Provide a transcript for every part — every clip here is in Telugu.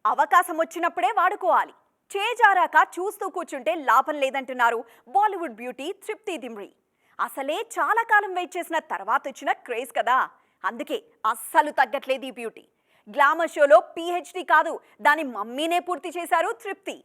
అవకాశం వచ్చినప్పుడే వాడుకోవాలి. చేజారాక చూస్తూ కూర్చుంటే లాభం లేదంటున్నారు బాలీవుడ్ బ్యూటీ తృప్తి దిమ్రీ. అసలే చాలా కాలం వెయిట్ చేసిన తర్వాత వచ్చిన క్రేజ్ కదా, అందుకే అస్సలు తగ్గట్లేదు ఈ బ్యూటీ. గ్లామర్ షోలో పిహెచ్డి కాదు, దాని మమ్మీనే పూర్తి చేశారు తృప్తి.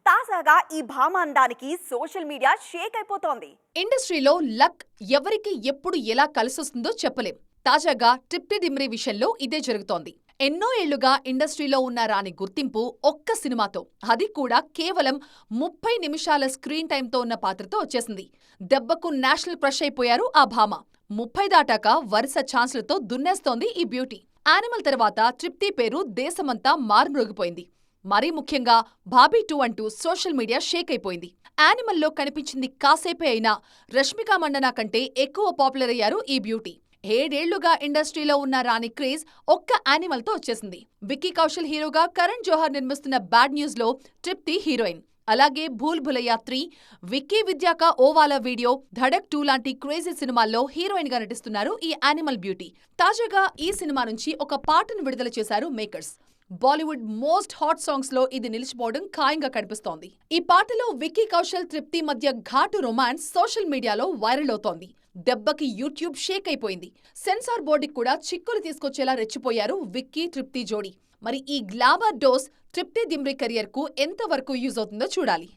తాజాగా ఈ భామ అందానికి సోషల్ మీడియా షేక్ అయిపోతోంది. ఇండస్ట్రీలో లక్ ఎవరికి ఎప్పుడు ఎలా కలిసొస్తుందో చెప్పలేం. తాజాగా తృప్తి దిమ్రీ విషయంలో ఇదే జరుగుతోంది. ఎన్నో ఏళ్లుగా ఇండస్ట్రీలో ఉన్న రాని గుర్తింపు ఒక్క సినిమాతో, అది కూడా కేవలం 30 నిమిషాల స్క్రీన్ టైంతో ఉన్న పాత్రతో వచ్చేసింది. దెబ్బకు నేషనల్ క్రష్ అయిపోయారు ఆ భామ. 30 దాటాక వరుస ఛాన్స్లతో దున్నేస్తోంది ఈ బ్యూటీ. యానిమల్ తర్వాత తృప్తి పేరు దేశమంతా మారుమ్రోగిపోయింది. మరీ ముఖ్యంగా బాబీ 2 అంటూ సోషల్ మీడియా షేక్ అయిపోయింది. యానిమల్లో కనిపించింది కాసేపే అయినా రష్మిక మండన కంటే ఎక్కువ పాపులర్ అయ్యారు ఈ బ్యూటీ. 7 ఏళ్లుగా ఇండస్ట్రీలో ఉన్న రాని క్రేజ్ ఒక్క యానిమల్తో వచ్చేసింది. విక్కీ కౌశల్ హీరోగా కరణ్ జోహర్ నిర్మిస్తున్న బ్యాడ్ న్యూస్ లో తృప్తి హీరోయిన్. అలాగే భూల్ భులయ్యా 3, విక్కీ విద్యాక ఓవాలా వీడియో, ధడక్ 2 లాంటి క్రేజీ సినిమాల్లో హీరోయిన్ గా నటిస్తున్నారు ఈ యానిమల్ బ్యూటీ. తాజాగా ఈ సినిమా నుంచి ఒక పాటను విడుదల చేశారు makers. Bollywood most hot songs లో ఇది నిలిచిపోవడం ఖాయంగా కనిపిస్తోంది. ఈ పాటలో విక్కీ కౌశల్ తృప్తి మధ్య ఘాటు రొమాన్స్ సోషల్ మీడియాలో వైరల్ అవుతోంది. దెబ్బకి యూట్యూబ్ షేక్ అయిపోయింది. సెన్సార్ బోర్డుకి కూడా చిక్కులు తీసుకొచ్చేలా రెచ్చిపోయారు విక్కీ తృప్తి జోడీ. మరి ఈ గ్లామర్ డోస్ తృప్తి దిమ్రీ కెరియర్ కు ఎంతవరకు యూజ్ అవుతుందో చూడాలి.